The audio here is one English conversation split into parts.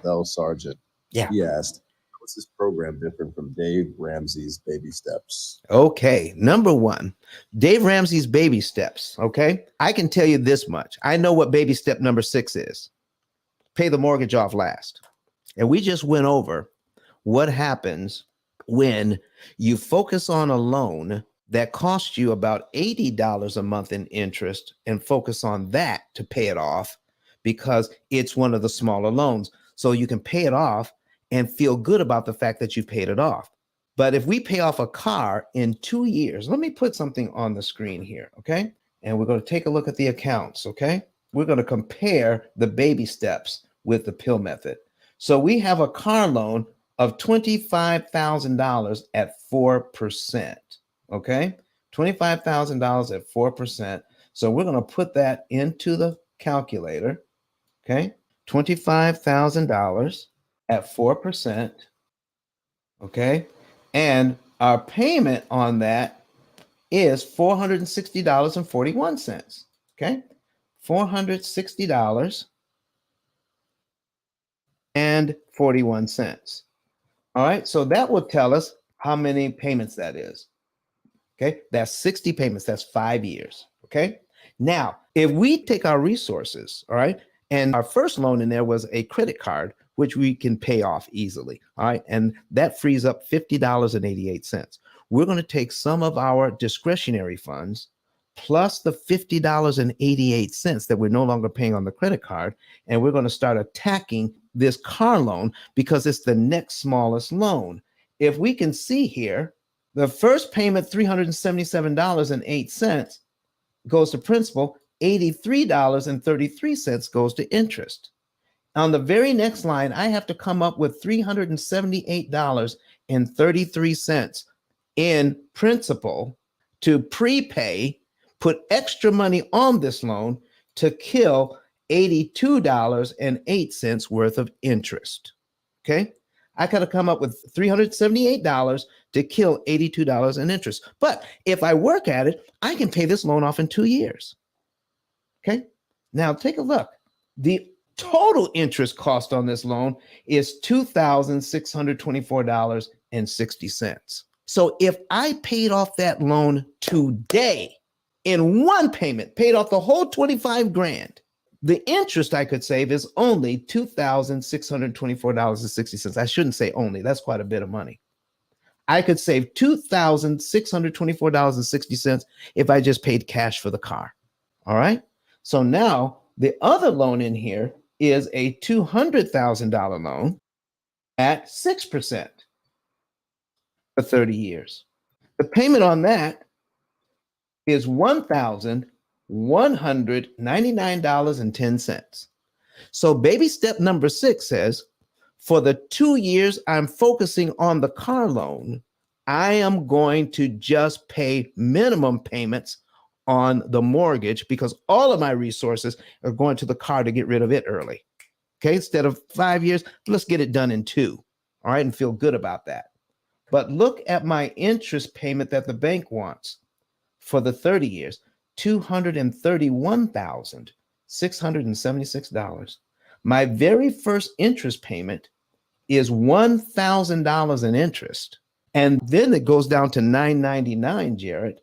L. Sargent. Yeah. He asked, what's this program different from Dave Ramsey's Baby Steps? Okay. Number one, Dave Ramsey's Baby Steps. Okay. I can tell you this much. I know what baby step number 6 is. Pay the mortgage off last. And we just went over what happens when you focus on a loan that costs you about $80 a month in interest and focus on that to pay it off because it's one of the smaller loans. So you can pay it off and feel good about the fact that you paid it off. But if we pay off a car in 2 years, let me put something on the screen here, okay? And we're going to take a look at the accounts, okay? We're going to compare the baby steps with the P.I.L.L method. So we have a car loan of $25,000 at 4%, okay? $25,000 at 4%. So we're going to put that into the calculator, okay? $25,000 at 4%, okay? And our payment on that is $460.41, okay? $460.41. All right, so that will tell us how many payments that is. Okay, that's 60 payments. That's 5 years. Okay, now if we take our resources, all right, and our first loan in there was a credit card, which we can pay off easily. All right, and that frees up $50.88. We're going to take some of our discretionary funds plus the $50.88 that we're no longer paying on the credit card, and we're going to start attacking this car loan because it's the next smallest loan. If we can see here, the first payment, $377.08, goes to principal, $83.33 goes to interest. On the very next line, I have to come up with $378.33 in principal to prepay, put extra money on this loan to kill $82.08 worth of interest. Okay. I got to come up with $378 to kill $82 in interest. But if I work at it, I can pay this loan off in 2 years. Okay. Now take a look. The total interest cost on this loan is $2,624.60. So if I paid off that loan today in one payment, paid off the whole 25 grand, the interest I could save is only $2,624.60. I shouldn't say only, that's quite a bit of money. I could save $2,624.60 if I just paid cash for the car. All right. So now the other loan in here is a $200,000 loan at 6% for 30 years. The payment on that is $1,199.10. So baby step number 6 says, for the 2 years I'm focusing on the car loan, I am going to just pay minimum payments on the mortgage because all of my resources are going to the car to get rid of it early. Okay, instead of 5 years, let's get it done in 2. All right, and feel good about that. But look at my interest payment that the bank wants for the 30 years, $231,676. My very first interest payment is $1,000 in interest. And then it goes down to $999, Jared.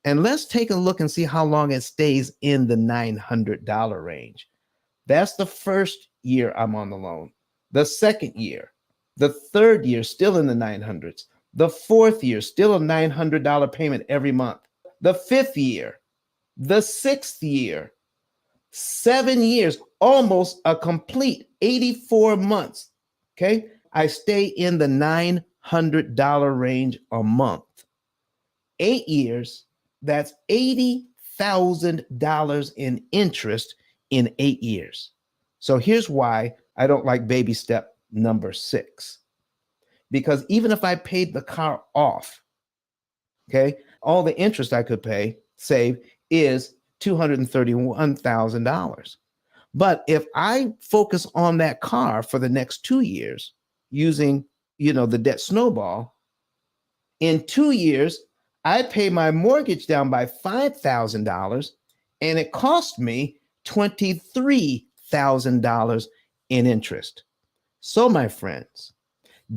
And let's take a look and see how long it stays in the $900 range. That's the first year I'm on the loan. The second year, the third year, still in the 900s. The fourth year, still a $900 payment every month. The fifth year, the sixth year, 7 years, almost a complete 84 months. Okay. I stay in the $900 range a month. 8 years, that's $80,000 in interest in 8 years. So here's why I don't like baby step number 6. Because even if I paid the car off, okay, all the interest I could save is $231,000. But if I focus on that car for the next 2 years using, the debt snowball, in 2 years, I pay my mortgage down by $5,000 and it cost me $23,000 in interest. So, my friends,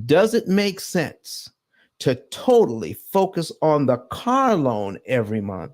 does it make sense to totally focus on the car loan every month?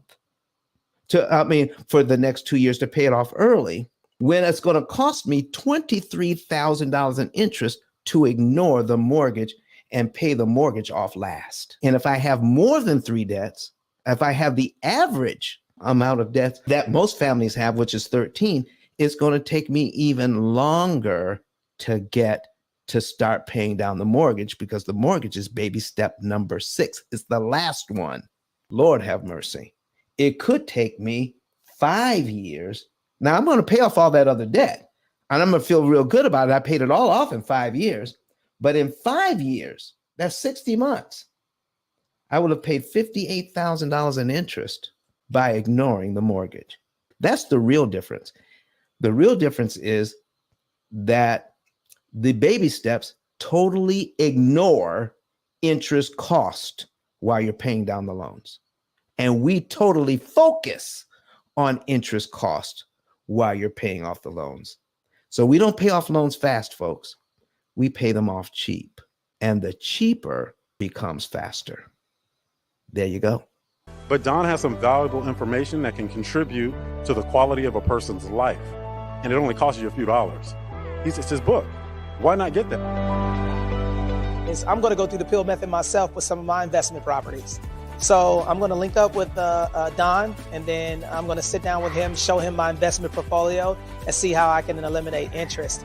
For the next 2 years to pay it off early, when it's going to cost me $23,000 in interest to ignore the mortgage and pay the mortgage off last. And if I have more than 3 debts, if I have the average amount of debts that most families have, which is 13, it's going to take me even longer to start paying down the mortgage, because the mortgage is baby step number 6. It's the last one. Lord have mercy. It could take me 5 years. Now I'm going to pay off all that other debt and I'm going to feel real good about it. I paid it all off in 5 years, but in 5 years, that's 60 months. I would have paid $58,000 in interest by ignoring the mortgage. That's the real difference. The real difference is that the baby steps totally ignore interest cost while you're paying down the loans. And we totally focus on interest cost while you're paying off the loans. So we don't pay off loans fast, folks. We pay them off cheap. And the cheaper becomes faster. There you go. But Don has some valuable information that can contribute to the quality of a person's life. And it only costs you a few dollars. It's his book. Why not get that? I'm going to go through the P.I.L.L method myself with some of my investment properties. So I'm going to link up with Don, and then I'm going to sit down with him, show him my investment portfolio, and see how I can eliminate interest.